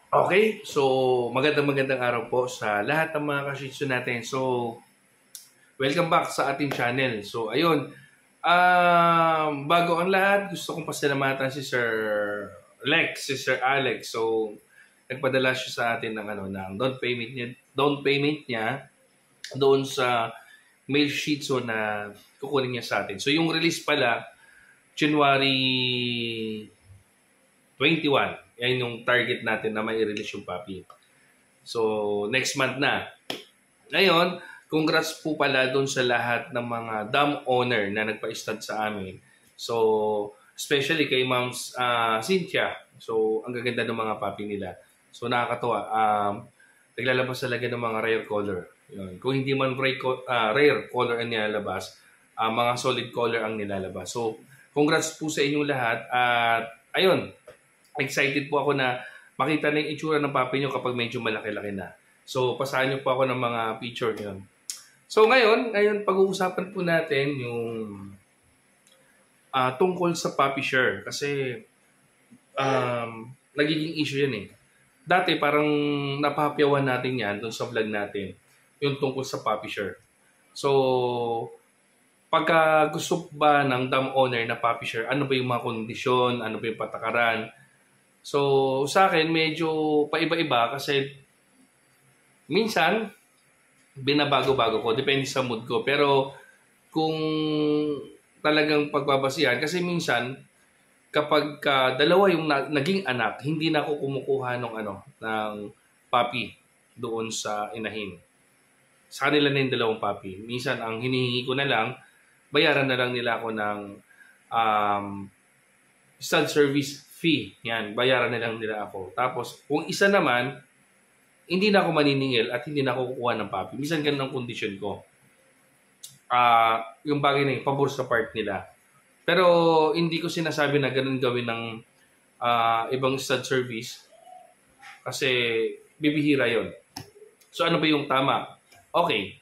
Okay, so magandang araw po sa lahat ng mga ka-Shih Tzu natin. So, welcome back sa ating channel. So, ayun, bago ang lahat, gusto kong pasalamatan si Sir Lex, si Sir Alex. So, nagpadala siya sa atin ng ng down payment niya doon sa mail Shih Tzu na kukunin niya sa atin. So, yung release pala January 21. Yan yung target natin na may release yung puppy. So, next month na. Ngayon, congrats po pala doon sa lahat ng mga dam owner na nagpa-stud sa amin. So, especially kay Ma'am Cynthia. So, ang gaganda ng mga puppy nila. So, nakakatuwa. Naglalabas talaga ng mga rare color. Yun. Kung hindi man rare color ang nilalabas, mga solid color ang nilalabas. So, congrats po sa inyong lahat. At, ayun, excited po ako na makita na yung itsura ng puppy nyo kapag medyo malaki-laki na. So, pasahan nyo po ako ng mga picture nyo. So, ngayon pag-uusapan po natin yung tungkol sa puppy share. Kasi, nagiging issue yan eh. Dati, parang napapyawan natin yan dun sa vlog natin. Yung tungkol sa puppy share. So, pagka gusto ba ng dam owner na puppy share, ano ba yung mga kondisyon, ano ba yung patakaran? So, sa akin, medyo paiba-iba kasi minsan, binabago-bago ko. Depende sa mood ko. Pero, kung talagang pagbabasihan, kasi minsan, kapag dalawa yung naging anak, hindi na ako kumukuha ng puppy doon sa inahin. Sa kanila na yung dalawang puppy. Minsan, ang hinihingi ko na lang, bayaran na lang nila ako ng stud service fee. Yan, bayaran na lang nila ako. Tapos, kung isa naman, hindi na ako maniningil at hindi na ako kukuha ng puppy. Minsan ganun ang kondisyon ko. Yung bagay na yung pabor sa part nila. Pero, hindi ko sinasabi na ganun gawin ng ibang stud service. Kasi, bibihira yon. So, ano ba yung tama? Okay.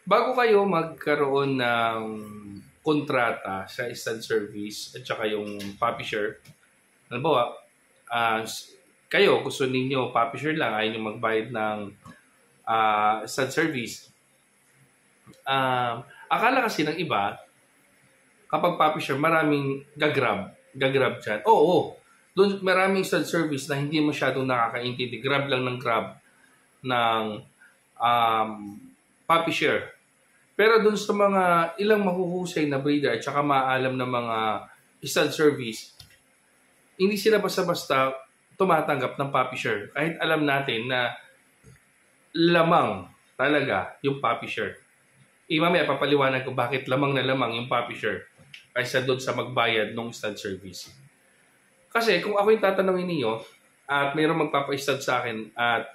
Bago kayo magkaroon ng kontrata sa stud service at saka yung puppy share, halimbawa, kayo gusto ninyo puppy share lang, ayaw nyo magbayad ng stud service. Akala kasi ng iba, kapag puppy share, maraming gagrab dyan. Oo. Doon maraming stud service na hindi masyadong nakakaintindi. Grab lang ng grab ng puppy share. Pero doon sa mga ilang mahuhusay na breeder at saka maalam na mga stud service, hindi sila basta-basta tumatanggap ng puppy share. Kahit alam natin na lamang talaga yung puppy share. Mamaya papaliwanag ko bakit lamang na lamang yung puppy share kaysa doon sa magbayad ng stud service. Kasi kung ako yung tatanungin niyo at mayroong magpapa-stud sa akin at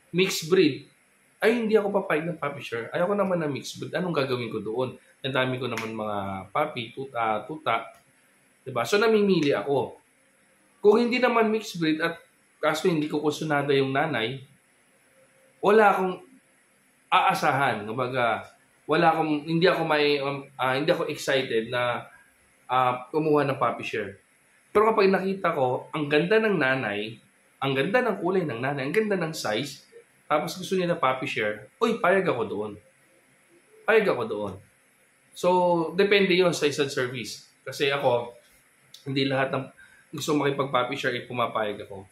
mixed breed, ay hindi ako papayag ng puppy share. Ayoko naman ng mixed breed. Anong gagawin ko doon? Ang dami ko naman mga puppy, tuta. Diba? So namimili ako. Kung hindi naman mixed breed at kaso hindi ko kusunada yung nanay, wala akong aasahan. Kumbaga, hindi ako excited na kumuha ng puppy share. Pero kapag nakita ko, ang ganda ng nanay, ang ganda ng kulay ng nanay, ang ganda ng size, tapos gusto niya na puppy share, payag ako doon. So, depende yon sa stud service. Kasi ako, hindi lahat ng gusto makipag-puppy share, pumapayag ako.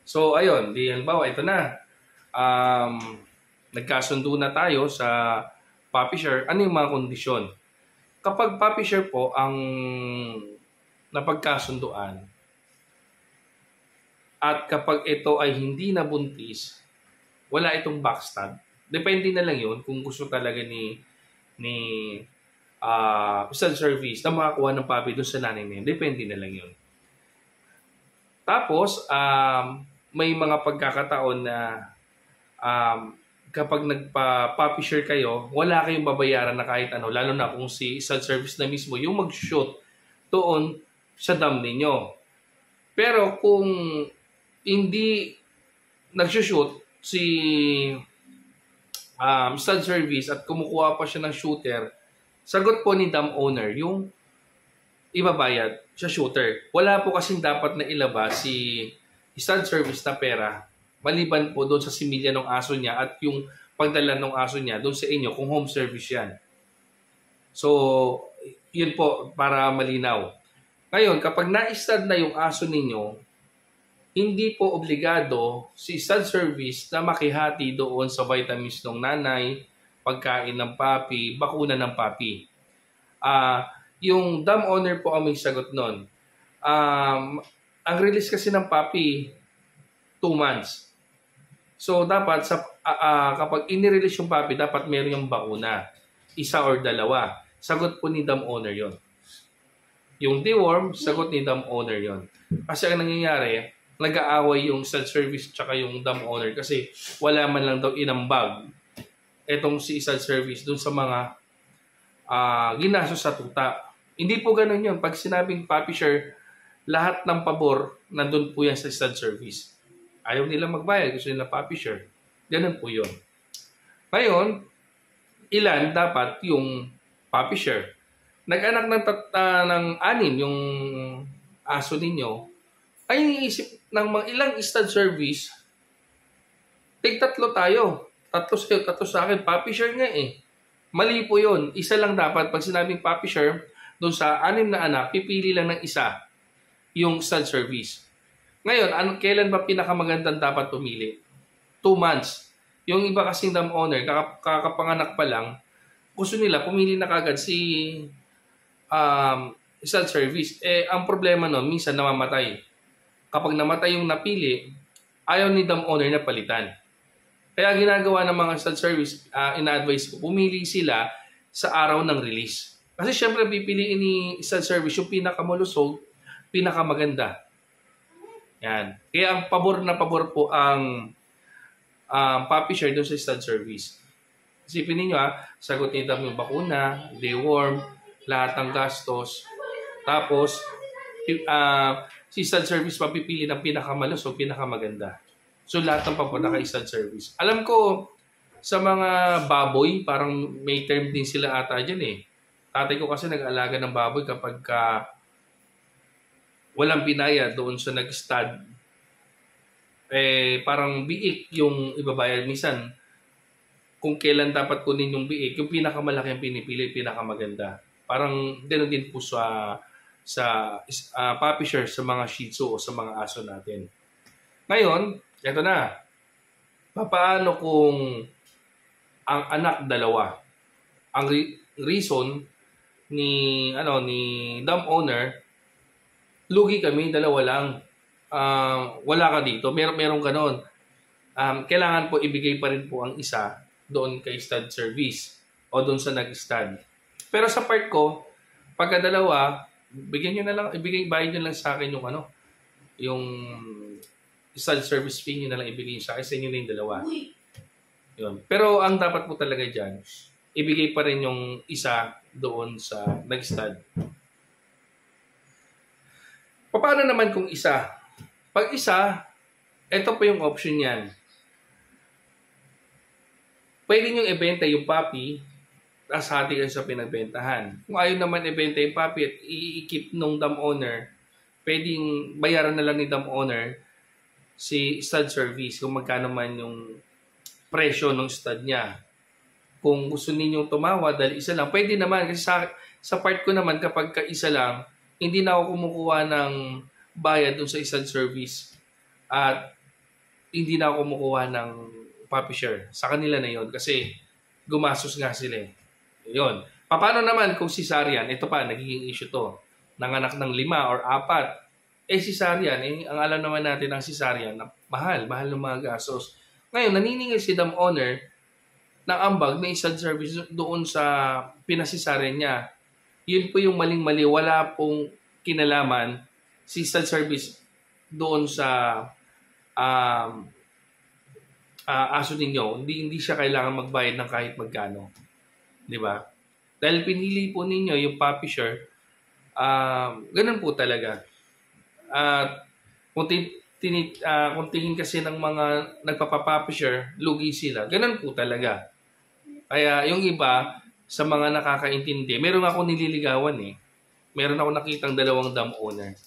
So, ayun. Halimbawa, ito na. Nagkasundo na tayo sa puppy share. Ano yung mga kondisyon? Kapag puppy share po ang napagkasunduan at kapag ito ay hindi nabuntis, wala itong backstab. Depende na lang yun kung gusto talaga ni stud service na makakuha ng puppy doon sa nanay na yun. Depende na lang yun. Tapos, may mga pagkakataon na kapag nagpa-puppy share kayo, wala kayong babayaran na kahit ano, lalo na kung si stud service na mismo yung mag-shoot doon sa dam ninyo. Pero kung hindi nag-shoot si stud service at kumukuha pa siya ng shooter, sagot po ni dam owner yung ibabayad sa shooter. Wala po kasing dapat na ilabas si stud service na pera Maliban po doon sa similya ng aso niya at yung pagdala ng aso niya doon sa inyo kung home service yan. So, yun po para malinaw. Ngayon, kapag na-stud na yung aso ninyo, hindi po obligado si stud service na makihati doon sa vitamins ng nanay, pagkain ng papi, bakuna ng papi. Yung dam owner po ang may sagot nun. Ang release kasi ng papi, 2 months. So, dapat kapag inirelease yung papi, dapat meron yung bakuna. 1 or 2. Sagot po ni dam owner yon. Yung deworm, sagot ni dam owner yon. Kasi ang nangyayari, nag-aaway yung stud service tsaka yung dam owner kasi wala man lang daw inambag etong si stud service dun sa mga ginastos sa tuta. Hindi po ganun yun. Pag sinabing puppy share, lahat ng pabor nandun po yan sa stud service. Ayaw nila magbayad, gusto nila puppy share. Ganun po yun. Ngayon, ilan dapat yung puppy share? Nag-anak ng 6 yung aso ninyo, ay iniisip ng mga ilang stud service, tig-3 tayo. 3 sa'yo, 3 sa akin. Puppy share nga eh. Mali po yun. Isa lang dapat. Pag sinabing puppy share, doon sa 6 na anak, pipili lang ng isa yung stud service. Ngayon, kailan ba pinakamagandang dapat pumili? 2 months. Yung iba kasing dam owner, kakapanganak pa lang, gusto nila pumili na kagad si stud service. Ang problema nun, minsan namamatay. Kapag namatay yung napili, ayaw ni dam owner na palitan. Kaya ginagawa ng mga stud service, ina-advise ko, pumili sila sa araw ng release. Kasi syempre pipiliin ni stud service yung pinakamalusog, pinakamaganda. Yan. Kaya ang pabor na pabor po ang puppy share doon sa stud service. Isipin ninyo sagot ni dam yung bakuna, deworm, lahat ng gastos. Tapos, si stud service papipili ng pinakamalusog, pinakamaganda. So, lahat ng papunta kay stud service. Alam ko, sa mga baboy, parang may term din sila ata dyan eh. Tatay ko kasi nag-alaga ng baboy kapag walang pinaya doon sa nag-stud. Parang biik yung ibabayad. Minsan, kung kailan dapat kunin yung biik, yung pinakamalaki ang pinipili, pinakamaganda. Parang gano'n din po sa puppy share sa mga Shih Tzu o sa mga aso natin. Ngayon, ito na. Paano kung ang anak 2? Ang reason ni dam owner, lugi kami, 2 lang. Wala ka dito. Merong ganon. Kailangan po ibigay pa rin po ang isa doon kay stud service o doon sa nag-stud. Pero sa part ko, pagka 2, bigyan nyo na lang, bayad nyo lang sa akin yung stud service fee nyo na lang ibigay sa akin, sa inyo na yung 2. Yun. Pero ang dapat po talaga dyan, ibigay pa rin yung isa doon sa nag-stud. Paano naman kung isa? Pag isa, ito po yung option yan. Pwede nyo ibenta yung puppy, tapos hati kayo sa pinagbentahan. Kung ayaw naman ibenta yung puppy at i-keep nung dam owner, pwedeng bayaran na lang ni dam owner si stud service kung magkano man yung presyo ng stud niya. Kung gusto ninyong tumawa dahil isa lang, pwede naman. Kasi sa part ko naman, kapag isa lang, hindi na ako kumukuha ng bayad dun sa stud service at hindi na ako kumukuha ng puppy share. Sa kanila na yon kasi gumastos nga sila eh. Yun. Paano naman kung cesarean? Ito pa, nagiging issue to. Nanganak ng 5 or 4. Cesarean, ang alam naman natin ng cesarean, mahal ng mga gastos. Ngayon, naniningil si dam owner ng ambag na stud service doon sa pinascesarean niya. Yun po yung maling-mali. Wala pong kinalaman si stud service doon sa aso ninyo. Hindi siya kailangan magbayad ng kahit magkano. Di ba? Dahil pinili po ninyo yung puppy share, ganun po talaga. At kung tingin kasi ng mga nagpapapuppy share, lugi sila. Ganun po talaga. Kaya yung iba, sa mga nakakaintindi, meron ako nililigawan eh. Meron ako nakitang 2 dam owner.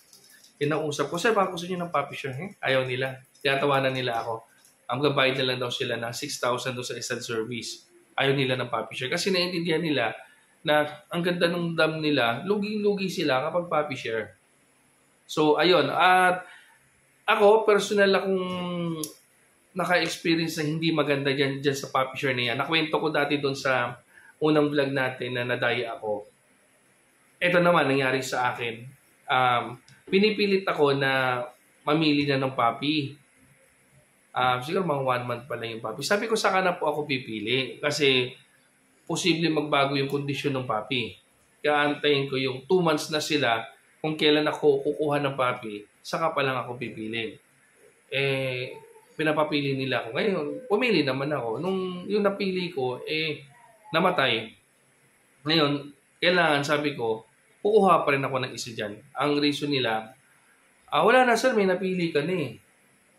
Kinausap ko, sir, baka gusto nyo ng puppy share? Ayaw nila. Tiyatawanan nila ako. ang gabayad na lang daw sila ng 6,000 doon sa stud service. Ayaw nila ng puppy share. Kasi naiintindihan nila na ang ganda ng dam nila, lugi-lugi sila kapag puppy share. So, ayun. At ako, personal akong naka-experience na hindi maganda dyan sa puppy share na yan. Nakwento ko dati doon sa unang vlog natin na nadaya ako. Ito naman, nangyari sa akin. Pinipilit ako na mamili na ng puppy. Siguro mga 1 month pa lang yung puppy. Sabi ko, saka na po ako pipili. Kasi posible magbago yung kondisyon ng puppy. Kaya antayin ko yung 2 months na sila kung kailan ako kukuha ng puppy, saka pa lang ako pipili. Pinapapili nila ako. Ngayon, pumili naman ako. Nung yung napili ko, namatay. Ngayon, kailangan, sabi ko, kukuha pa rin ako ng isa dyan. Ang reason nila, wala na sir, may napili ka na eh.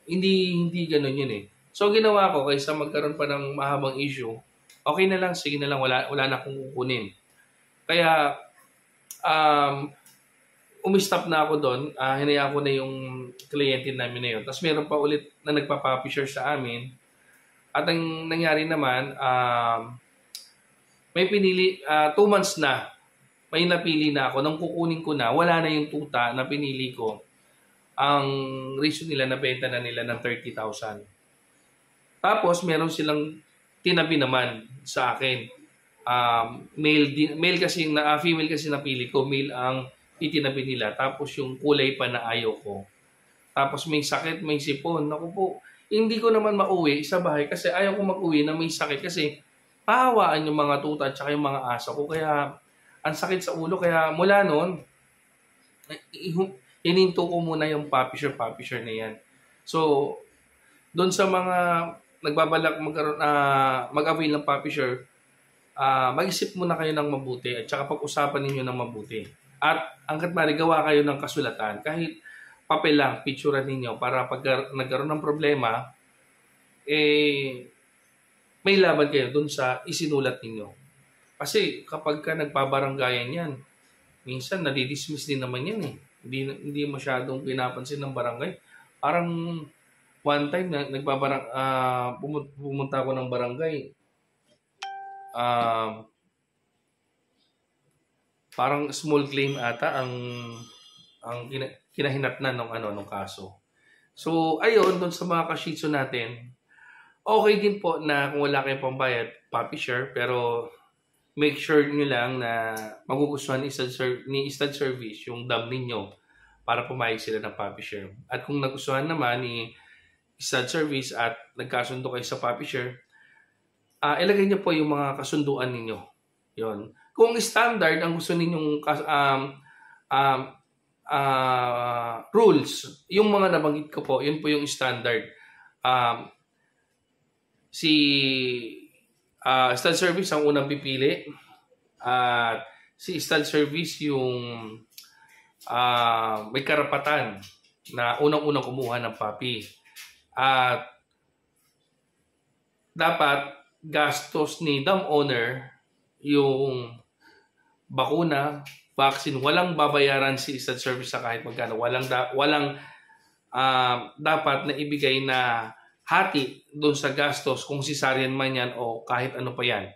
Hindi ganun yun eh. So, ginawa ko, kaysa magkaroon pa ng mahabang issue, okay na lang, sige na lang, wala na akong kukunin. Kaya, umistop na ako doon, hinayaan ko na yung kliyente namin na yun. Tapos meron pa ulit na nagpa-puppy share sa amin. At ang nangyari naman, may pinili, 2 months na, may napili na ako. Nung kukunin ko na, wala na yung tuta na pinili ko. Ang reason nila, nabenta na nila ng 30,000. Tapos meron silang tinabi naman sa akin. Male kasi, female kasi napili ko, male ang itinabi nila. Tapos yung kulay pa na ayaw ko. Tapos may sakit, may sipon. Naku po, hindi ko naman mauwi sa bahay kasi ayaw ko mag-uwi na may sakit kasi pahawaan yung mga tuta at saka yung mga aso ko. Kaya ang sakit sa ulo. Kaya mula noon, hininto ko muna yung puppy share na yan. So, doon sa mga nagbabalak mag-avail ng puppy share, mag-isip muna kayo ng mabuti at saka pag-usapan ninyo ng mabuti. At hanggat maaari, gawa kayo ng kasulatan. Kahit papel lang, picturean ninyo para pag nagkaroon ng problema, may laban kayo dun sa isinulat ninyo. Kasi kapag ka nagpabaranggayan yan, minsan nadidismiss din naman yan eh. Hindi masyadong pinapansin ng barangay. Parang one time na pumunta ako ng barangay, parang small claim ata ang kinahinatnan ng kaso. So, ayun, doon sa mga ka-shih tzu natin, okay din po na kung wala kayong pambayad, puppy share, pero make sure nyo lang na magugustuhan ni stud service yung dam ninyo para pumayag sila ng puppy share. At kung nagustuhan naman ni stud service at nagkasundo kayo sa puppy share, ilagay niyo po yung mga kasunduan ninyo. Yon. Kung standard ang gusto ninyong rules, yung mga nabanggit ko po, yun po yung standard. Stud service ang unang pipili. At si stud service yung may karapatan na unang-unang kumuha ng puppy. At dapat gastos ni dam owner yung bakuna, vaccine, walang babayaran si stud service sa kahit magkano. Walang dapat na ibigay na hati doon sa gastos kung cesarean man yan o kahit ano pa yan.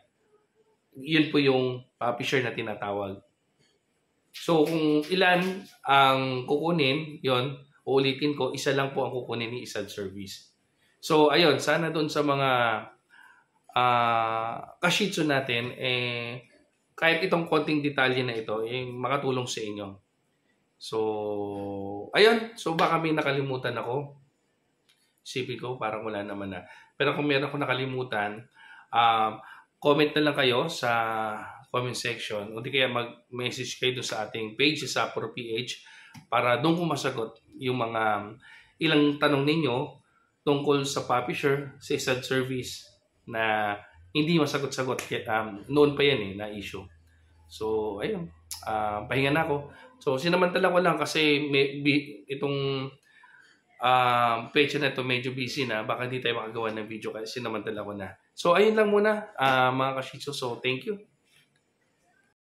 Yun po yung puppy share na tinatawag. So kung ilan ang kukunin, yon, uulitin ko, isa lang po ang kukunin ni stud service. So ayun, sana doon sa mga ka-shih tzu natin, kahit itong konting detalye na ito, makatulong sa inyo. So, ayun. So, baka may nakalimutan ako. Isipin ko, parang wala naman na. Pero kung meron ako nakalimutan, comment na lang kayo sa comment section. O di kaya mag-message kayo doon sa ating page sa Sapro PH para doon ko masagot yung mga ilang tanong ninyo tungkol sa puppy share, sa stud service na hindi masagot-sagot. Noon pa yan na issue. So, ayun. Pahinga na ako. So, sinamantala ko lang kasi itong page na ito medyo busy na. Baka hindi tayo makagawa ng video kasi sinamantala ko na. So, ayun lang muna mga ka-shih tzu. So, thank you.